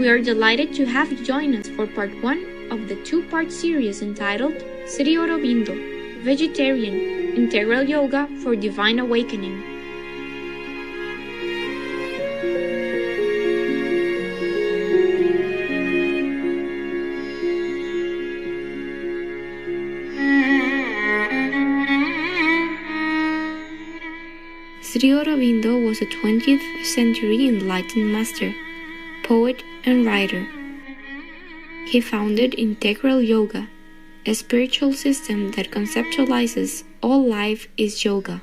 We are delighted to have you join us for part 1 of the 2-part series entitled Sri Aurobindo, Vegetarian, Integral Yoga for Divine Awakening. Sri Aurobindo was a 20th century enlightened master, poet, and writer. He founded Integral Yoga, a spiritual system that conceptualizes all life is yoga.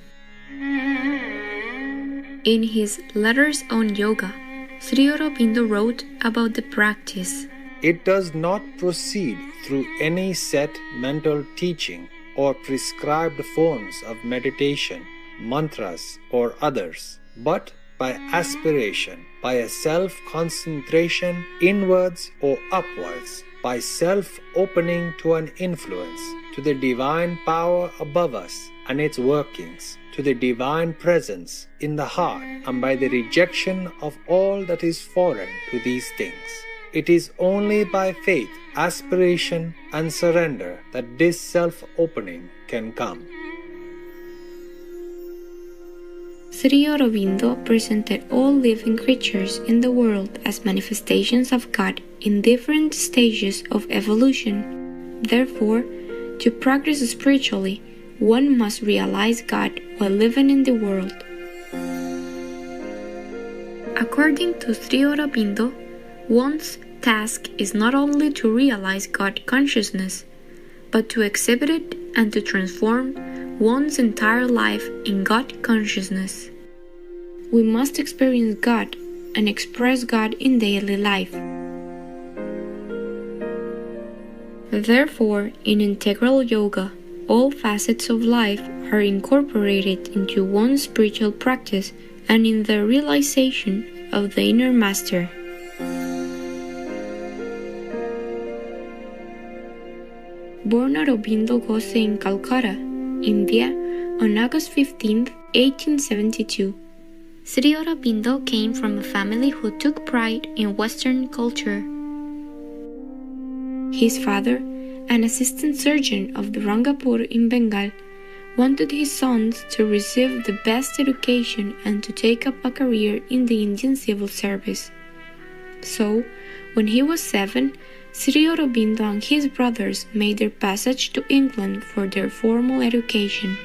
In his Letters on Yoga, Sri Aurobindo wrote about the practice. It does not proceed through any set mental teaching or prescribed forms of meditation, mantras, or others, but by aspiration, by a self-concentration inwards or upwards, by self-opening to an influence, to the divine power above us and its workings, to the divine presence in the heart, and by the rejection of all that is foreign to these things. It is only by faith, aspiration, and surrender that this self-opening can come. Sri Aurobindo presented all living creatures in the world as manifestations of God in different stages of evolution. Therefore, to progress spiritually, one must realize God while living in the world. According to Sri Aurobindo, one's task is not only to realize God consciousness, but to exhibit it and to transform one's entire life in God consciousness. We must experience God and express God in daily life. Therefore, in Integral Yoga, all facets of life are incorporated into one's spiritual practice and in the realization of the inner master. Born Aurobindo Ghose in Calcutta, India, on August 15, 1872. Sri Aurobindo came from a family who took pride in Western culture. His father, an assistant surgeon of the Rangapur in Bengal, wanted his sons to receive the best education and to take up a career in the Indian civil service. So, when he was 7, Sri Aurobindo and his brothers made their passage to England for their formal education.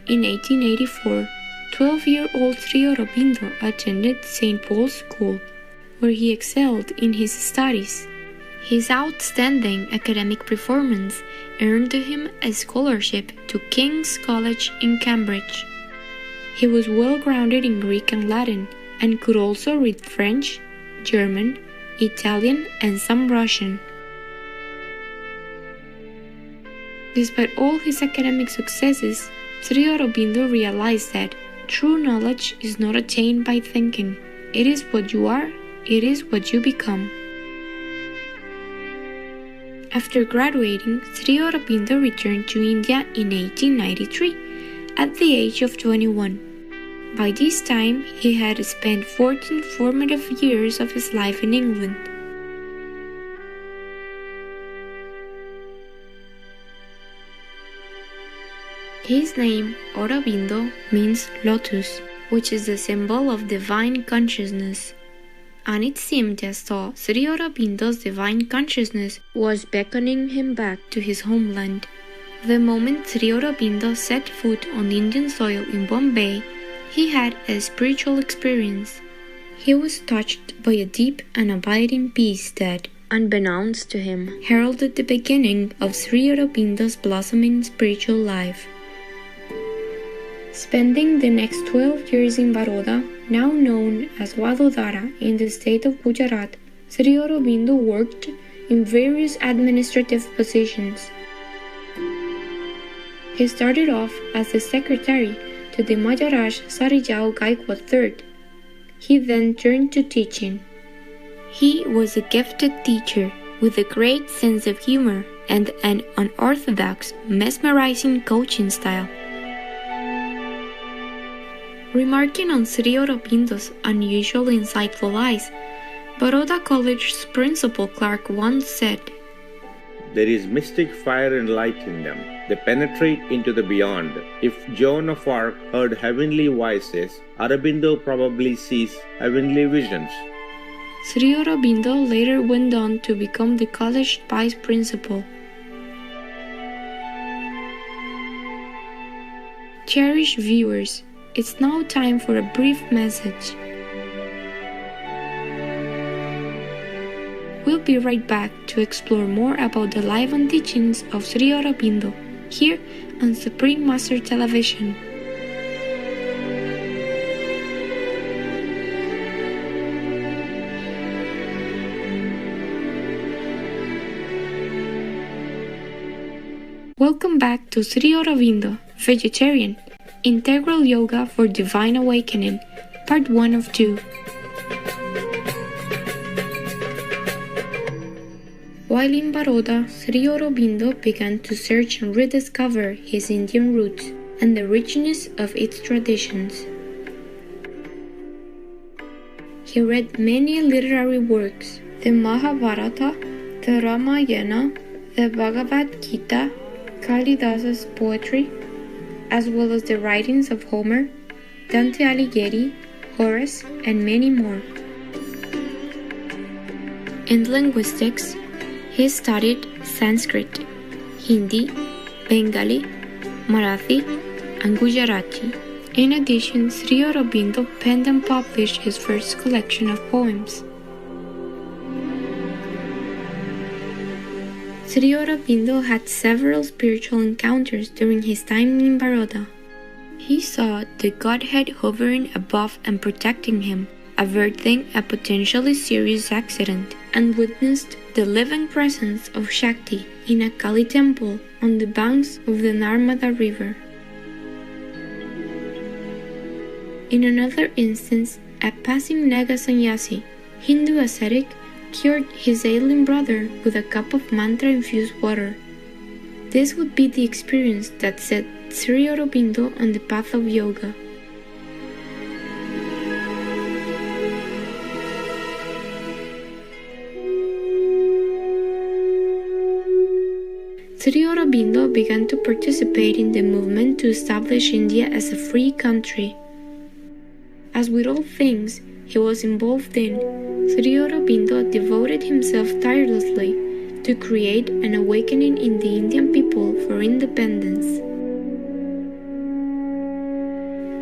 In 1884, 12-year-old Sri Aurobindo attended St. Paul's School, where he excelled in his studies. His outstanding academic performance earned him a scholarship to King's College in Cambridge. He was well grounded in Greek and Latin, and could also read French, German, Italian, and some Russian. Despite all his academic successes, Sri Aurobindo realized that true knowledge is not attained by thinking. It is what you are, it is what you become. After graduating, Sri Aurobindo returned to India in 1893 at the age of 21. By this time, he had spent 14 formative years of his life in England. His name, Aurobindo, means lotus, which is the symbol of divine consciousness. And it seemed as though Sri Aurobindo's divine consciousness was beckoning him back to his homeland. The moment Sri Aurobindo set foot on Indian soil in Bombay, he had a spiritual experience. He was touched by a deep and abiding peace that, unbeknownst to him, heralded the beginning of Sri Aurobindo's blossoming spiritual life. Spending the next 12 years in Baroda, now known as Vadodara in the state of Gujarat, Sri Aurobindo worked in various administrative positions. He started off as the secretary to the Maharaj Sarijao Gaikwad III. He then turned to teaching. He was a gifted teacher with a great sense of humor and an unorthodox, mesmerizing coaching style. Remarking on Sri Aurobindo's unusually insightful eyes, Baroda College's principal Clark once said, "There is mystic fire and light in them. They penetrate into the beyond. If Joan of Arc heard heavenly voices, Aurobindo probably sees heavenly visions." Sri Aurobindo later went on to become the college vice principal. Cherished viewers, it's now time for a brief message. We'll be right back to explore more about the life and teachings of Sri Aurobindo here on Supreme Master Television. Welcome back to Sri Aurobindo, Vegetarian, Integral Yoga for Divine Awakening, Part 1 of 2. While in Baroda, Sri Aurobindo began to search and rediscover his Indian roots and the richness of its traditions. He read many literary works, the Mahabharata, the Ramayana, the Bhagavad Gita, Kalidasa's poetry, as well as the writings of Homer, Dante Alighieri, Horace, and many more. In linguistics, he studied Sanskrit, Hindi, Bengali, Marathi, and Gujarati. In addition, Sri Aurobindo penned and published his first collection of poems. Sri Aurobindo had several spiritual encounters during his time in Baroda. He saw the Godhead hovering above and protecting him, averting a potentially serious accident, and witnessed the living presence of Shakti in a Kali temple on the banks of the Narmada River. In another instance, a passing Naga sannyasi, Hindu ascetic, cured his ailing brother with a cup of mantra-infused water. This would be the experience that set Sri Aurobindo on the path of yoga. Sri Aurobindo began to participate in the movement to establish India as a free country. As with all things he was involved in, Sri Aurobindo devoted himself tirelessly to create an awakening in the Indian people for independence.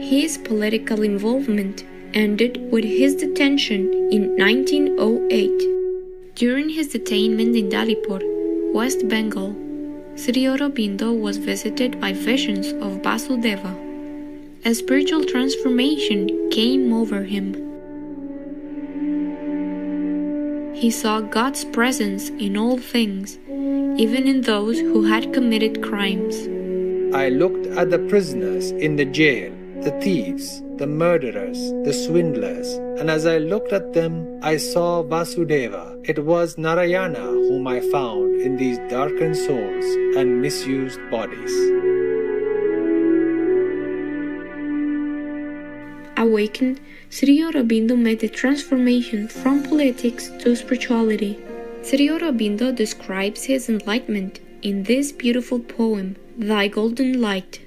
His political involvement ended with his detention in 1908. During his detainment in Dalipur, West Bengal, Sri Aurobindo was visited by visions of Vasudeva. A spiritual transformation came over him. He saw God's presence in all things, even in those who had committed crimes. I looked at the prisoners in the jail, the thieves, the murderers, the swindlers, and as I looked at them, I saw Vasudeva. It was Narayana whom I found in these darkened souls and misused bodies. Awakened, Sri Aurobindo made the transformation from politics to spirituality. Sri Aurobindo describes his enlightenment in this beautiful poem, Thy Golden Light.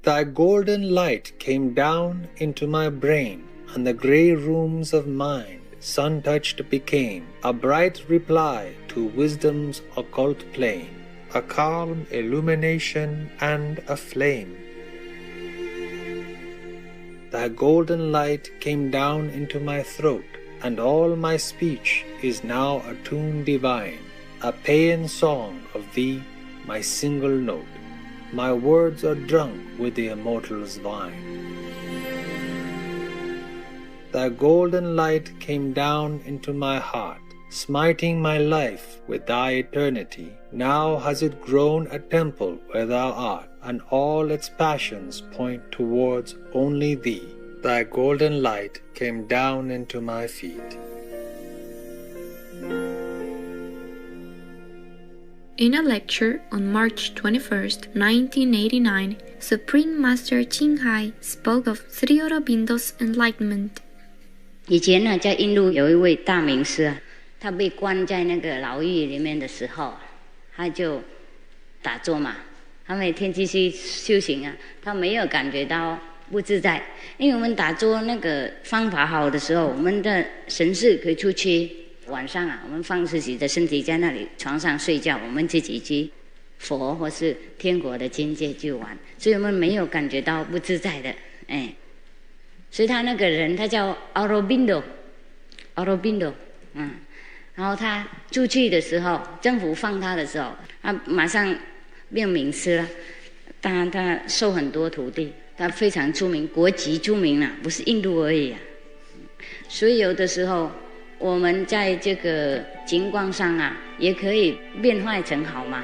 Thy golden light came down into my brain, and the grey rooms of mind sun-touched became, a bright reply to wisdom's occult plane, a calm illumination and a flame. Thy golden light came down into my throat, and all my speech is now a tune divine, a paean song of thee, my single note. My words are drunk with the immortal's wine. Thy golden light came down into my heart, smiting my life with thy eternity. Now has it grown a temple where thou art, and all its passions point towards only thee. Thy golden light came down into my feet. In a lecture on March 21st, 1989, Supreme Master Thiêng Hải spoke of Sri Aurobindo's enlightenment. 以前呢，在印度有一位大名师啊，他被关在那个牢狱里面的时候，他就打坐嘛。他每天继续修行啊，他没有感觉到不自在，因为我们打坐那个方法好的时候，我们的神识可以出去。晚上啊，我们放自己的身体在那里床上睡觉，我们自己去佛或是天国的境界去玩，所以我们没有感觉到不自在的，哎。所以他那个人他叫 Aurobindo， 然后他出去的时候，政府放他的时候，他马上变名师了，他收很多徒弟，他非常出名，国籍出名了，不是印度而已啊。所以有的时候我们在这个情况上啊，也可以变坏成好嘛。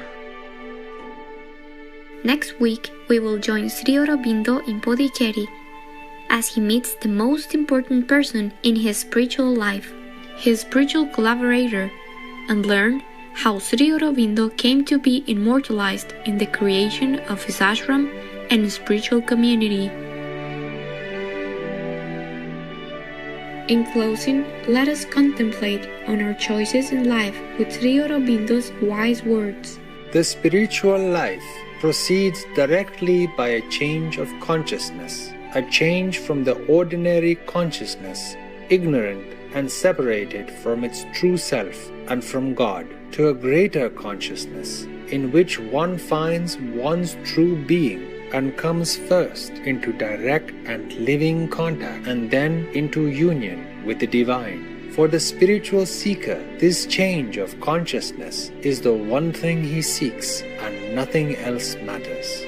Next week, we will join Sri Aurobindo in Puducherry,as he meets the most important person in his spiritual life, his spiritual collaborator, and learn how Sri Aurobindo came to be immortalized in the creation of his ashram and spiritual community. In closing, let us contemplate on our choices in life with Sri Aurobindo's wise words. The spiritual life proceeds directly by a change of consciousness.A change from the ordinary consciousness, ignorant and separated from its true self and from God, to a greater consciousness, in which one finds one's true being and comes first into direct and living contact and then into union with the divine. For the spiritual seeker, this change of consciousness is the one thing he seeks and nothing else matters.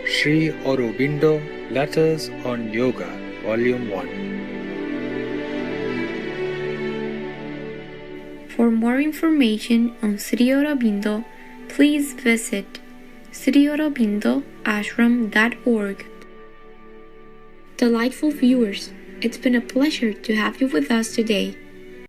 Sri Aurobindo, Letters on Yoga, Volume 1. For more information on Sri Aurobindo, please visit sriaurobindoashram.org. Delightful viewers, it's been a pleasure to have you with us today.